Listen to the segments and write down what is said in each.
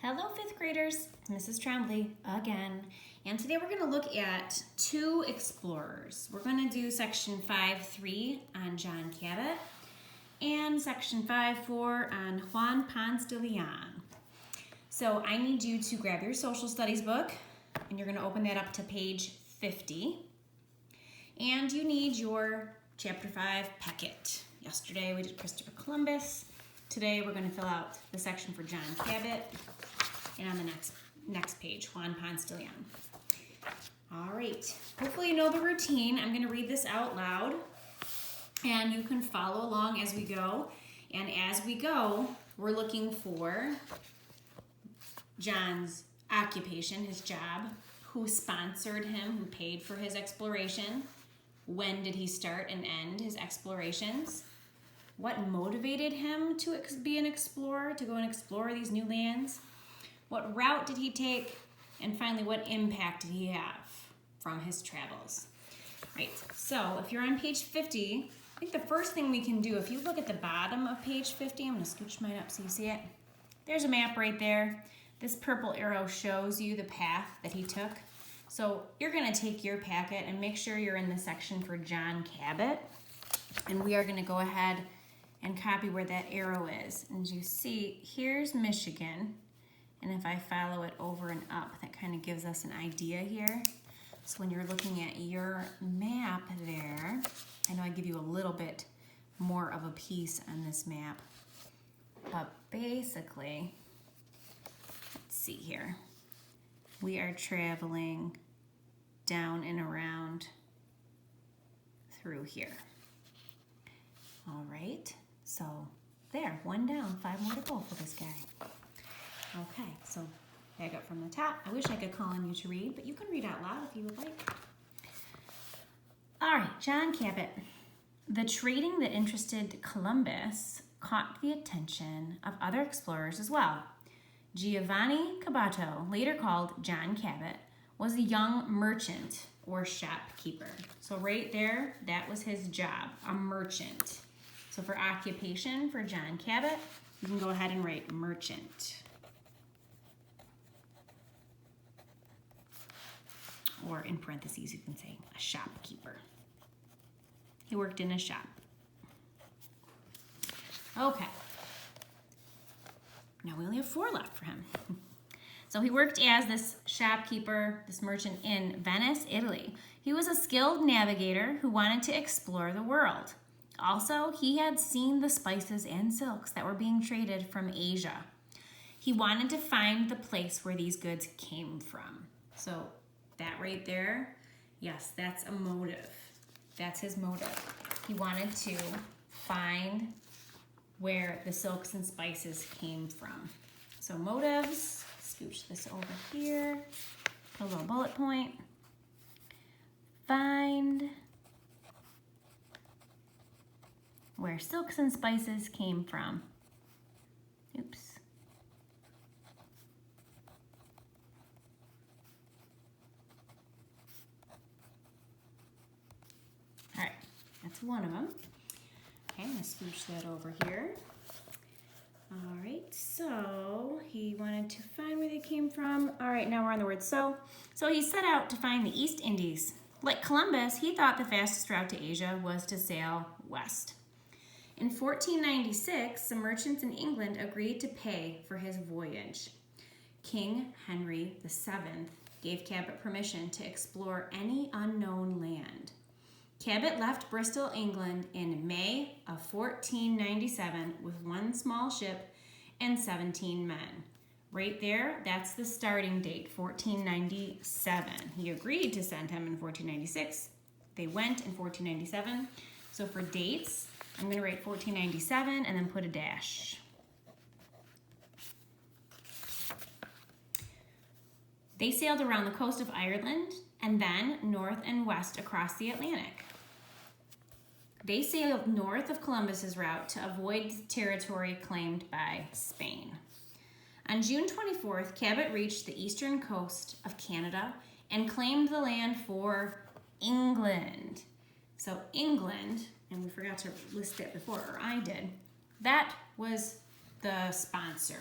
Hello, fifth graders. It's Mrs. Tremblay again. And today we're going to look at two explorers. We're going to do section 5.3 on John Cabot and section 5.4 on Juan Ponce de Leon. So I need you to grab your social studies book and you're going to open that up to page 50. And you need your chapter 5 packet. Yesterday we did Christopher Columbus. Today we're going to fill out the section for John Cabot. And on the next page, Juan Ponce de Leon. All right, hopefully you know the routine. I'm gonna read this out loud and you can follow along as we go. And as we go, we're looking for John's occupation, his job, who sponsored him, who paid for his exploration, when did he start and end his explorations, what motivated him to be an explorer, to go and explore these new lands, what route did he take, and finally, what impact did he have from his travels? Right, so if you're on page 50, I think the first thing we can do, if you look at the bottom of page 50, I'm gonna scooch mine up so you see it. There's a map right there. This purple arrow shows you the path that he took. So you're gonna take your packet and make sure you're in the section for John Cabot. And we are gonna go ahead and copy where that arrow is. And you see, here's Michigan. And if I follow it over and up, that kind of gives us an idea here. So when you're looking at your map there, I know I give you a little bit more of a piece on this map, but basically, let's see here. We are traveling down and around through here. All right, so there, one down, 5 more to go for this guy. Okay, so back up from the top. I wish I could call on you to read, but you can read out loud if you would like. All right, John Cabot. The trading that interested Columbus caught the attention of other explorers as well. Giovanni Caboto, later called John Cabot, was a young merchant or shopkeeper. So right there, that was his job, a merchant. So for occupation for John Cabot, you can go ahead and write merchant. Or in parentheses, you can say a shopkeeper. He worked in a shop. Okay. Now we only have 4 left for him. So he worked as this shopkeeper, this merchant in Venice, Italy. He was a skilled navigator who wanted to explore the world. Also, he had seen the spices and silks that were being traded from Asia. He wanted to find the place where these goods came from. So that right there, yes, that's a motive. That's his motive. He wanted to find where the silks and spices came from. So motives, scooch this over here, put a little bullet point. Find where silks and spices came from. Oops. That's one of them. Okay, I'm gonna scooch that over here. All right, so he wanted to find where they came from. All right, now we're on the word so. So he set out to find the East Indies. Like Columbus, he thought the fastest route to Asia was to sail west. In 1496, some merchants in England agreed to pay for his voyage. King Henry VII gave Cabot permission to explore any unknown land. Cabot left Bristol, England in May of 1497 with 1 small ship and 17 men. Right there, that's the starting date, 1497. He agreed to send him in 1496. They went in 1497. So for dates, I'm going to write 1497 and then put a dash. They sailed around the coast of Ireland and then north and west across the Atlantic. They sailed north of Columbus's route to avoid the territory claimed by Spain. On June 24th, Cabot reached the eastern coast of Canada and claimed the land for England. So England, and we forgot to list it before, or I did, that was the sponsor.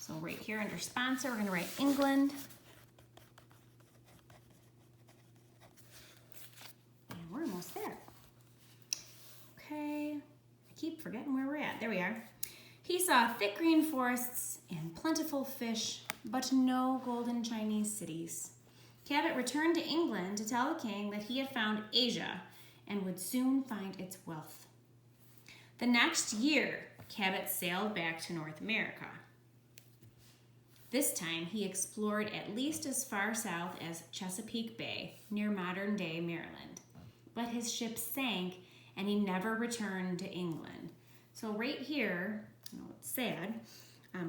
So right here under sponsor, we're gonna write England. And we're almost there. Okay, I keep forgetting where we're at. There we are. He saw thick green forests and plentiful fish, but no golden Chinese cities. Cabot returned to England to tell the king that he had found Asia and would soon find its wealth. The next year, Cabot sailed back to North America. This time, he explored at least as far south as Chesapeake Bay, near modern-day Maryland. But his ship sank, and he never returned to England. So right here, I know it's sad,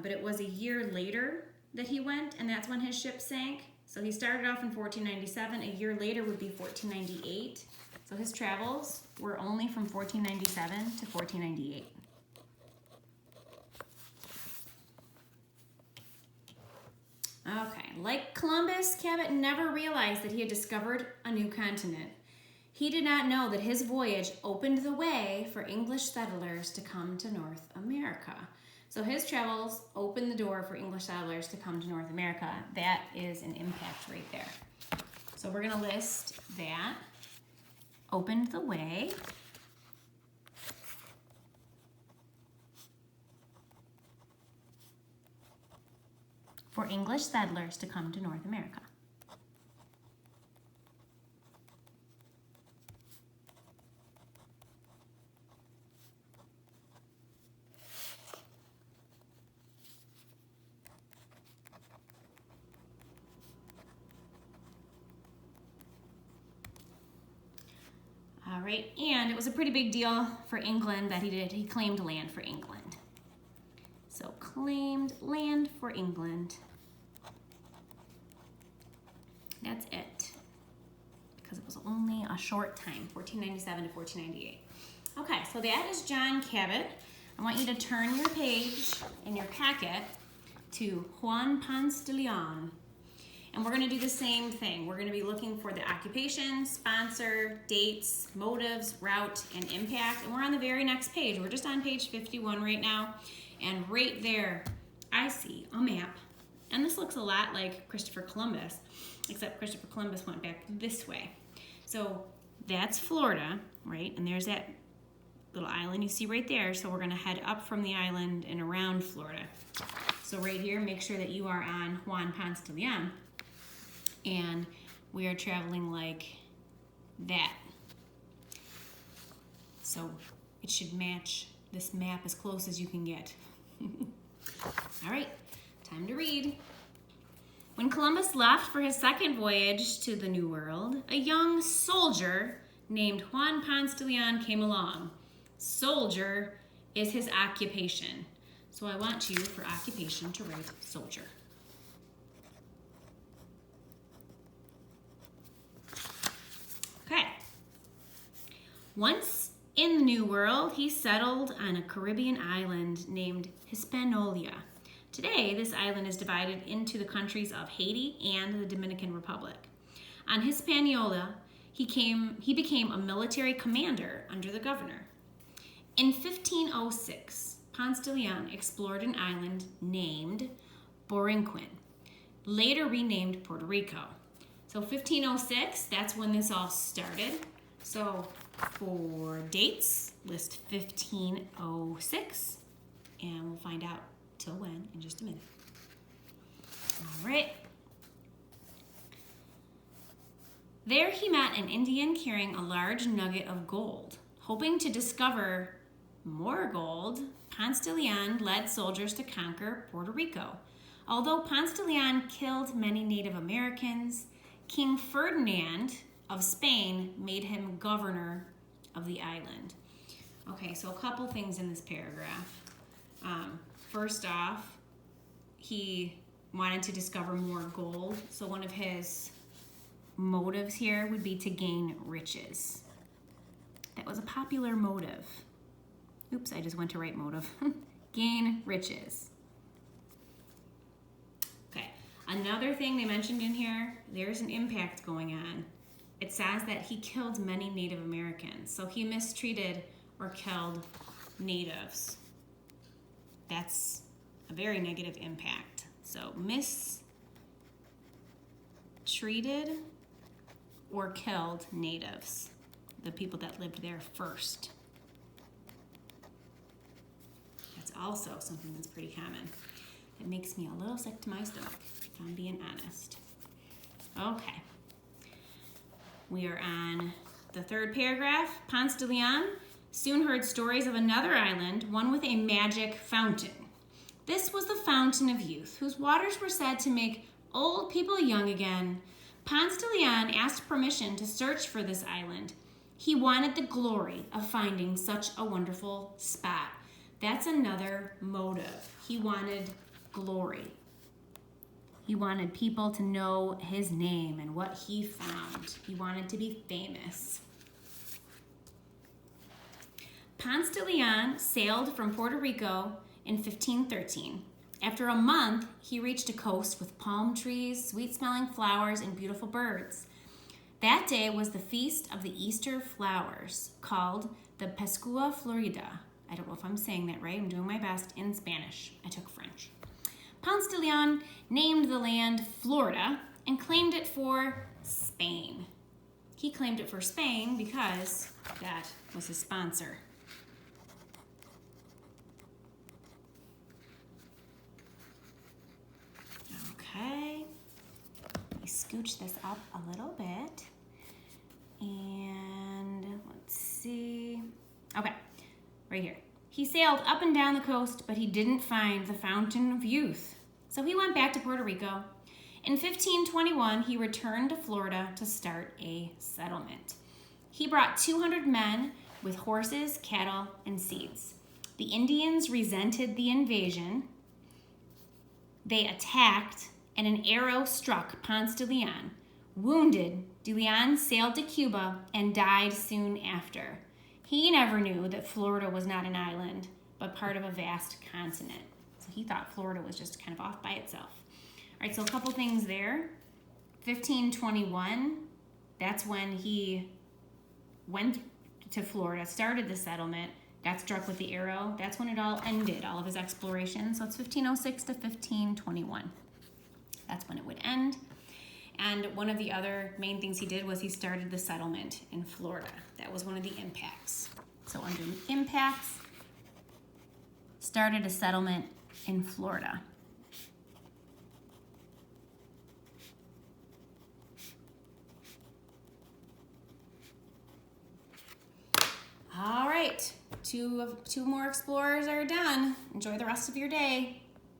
but it was a year later that he went, and that's when his ship sank. So he started off in 1497. A year later would be 1498. So his travels were only from 1497 to 1498. Okay, like Columbus, Cabot never realized that he had discovered a new continent. He did not know that his voyage opened the way for English settlers to come to North America. So his travels opened the door for English settlers to come to North America. That is an impact right there. So we're gonna list that. Opened the way. For English settlers to come to North America. All right, and it was a pretty big deal for England that he claimed land for England. So claimed land for England. That's it, because it was only a short time, 1497 to 1498. Okay, so that is John Cabot. I want you to turn your page in your packet to Juan Ponce de Leon. And we're gonna do the same thing. We're gonna be looking for the occupation, sponsor, dates, motives, route, and impact. And we're on the very next page. We're just on page 51 right now. And right there, I see a map. And this looks a lot like Christopher Columbus, except Christopher Columbus went back this way. So that's Florida, right? And there's that little island you see right there. So we're gonna head up from the island and around Florida. So right here, make sure that you are on Juan Ponce de Leon. And we are traveling like that. So it should match this map as close as you can get. All right, time to read. When Columbus left for his second voyage to the New World, a young soldier named Juan Ponce de Leon came along. Soldier is his occupation. So I want you, for occupation, to write soldier. Okay. Once in the New World, he settled on a Caribbean island named Hispaniola. Today, this island is divided into the countries of Haiti and the Dominican Republic. On Hispaniola, he became a military commander under the governor. In 1506, Ponce de Leon explored an island named Borinquen, later renamed Puerto Rico. So 1506, that's when this all started. So for dates, list 1506, and we'll find out till when in just a minute. All right. There he met an Indian carrying a large nugget of gold. Hoping to discover more gold, Ponce de Leon led soldiers to conquer Puerto Rico. Although Ponce de Leon killed many Native Americans, King Ferdinand of Spain made him governor of the island. Okay, so a couple things in this paragraph. First off, he wanted to discover more gold. So one of his motives here would be to gain riches. That was a popular motive. Oops, I just went to write motive. Gain riches. Okay, another thing they mentioned in here, there's an impact going on. It says that he killed many Native Americans. So he mistreated or killed natives. That's a very negative impact. So mistreated or killed natives, the people that lived there first. That's also something that's pretty common. It makes me a little sick to my stomach, if I'm being honest. Okay. We are on the third paragraph. Ponce de Leon soon heard stories of another island, one with a magic fountain. This was the Fountain of Youth, whose waters were said to make old people young again. Ponce de Leon asked permission to search for this island. He wanted the glory of finding such a wonderful spot. That's another motive. He wanted glory. He wanted people to know his name and what he found. He wanted to be famous. Ponce de Leon sailed from Puerto Rico in 1513. After a month, he reached a coast with palm trees, sweet-smelling flowers, and beautiful birds. That day was the feast of the Easter flowers, called the Pascua Florida. I don't know if I'm saying that right. I'm doing my best in Spanish. I took French. Ponce de Leon named the land Florida and claimed it for Spain. He claimed it for Spain because that was his sponsor. Okay, let me scooch this up a little bit. And let's see. Okay, right here. He sailed up and down the coast, but he didn't find the Fountain of Youth. So he went back to Puerto Rico. In 1521, he returned to Florida to start a settlement. He brought 200 men with horses, cattle, and seeds. The Indians resented the invasion. They attacked, and an arrow struck Ponce de Leon. Wounded, de Leon sailed to Cuba and died soon after. He never knew that Florida was not an island, but part of a vast continent. So he thought Florida was just kind of off by itself. All right, so a couple things there. 1521, that's when he went to Florida, started the settlement, got struck with the arrow. That's when it all ended, all of his exploration. So it's 1506 to 1521. That's when it would end. And one of the other main things he did was he started the settlement in Florida. That was one of the impacts. So under impacts, started a settlement in Florida. All right, two more explorers are done. Enjoy the rest of your day.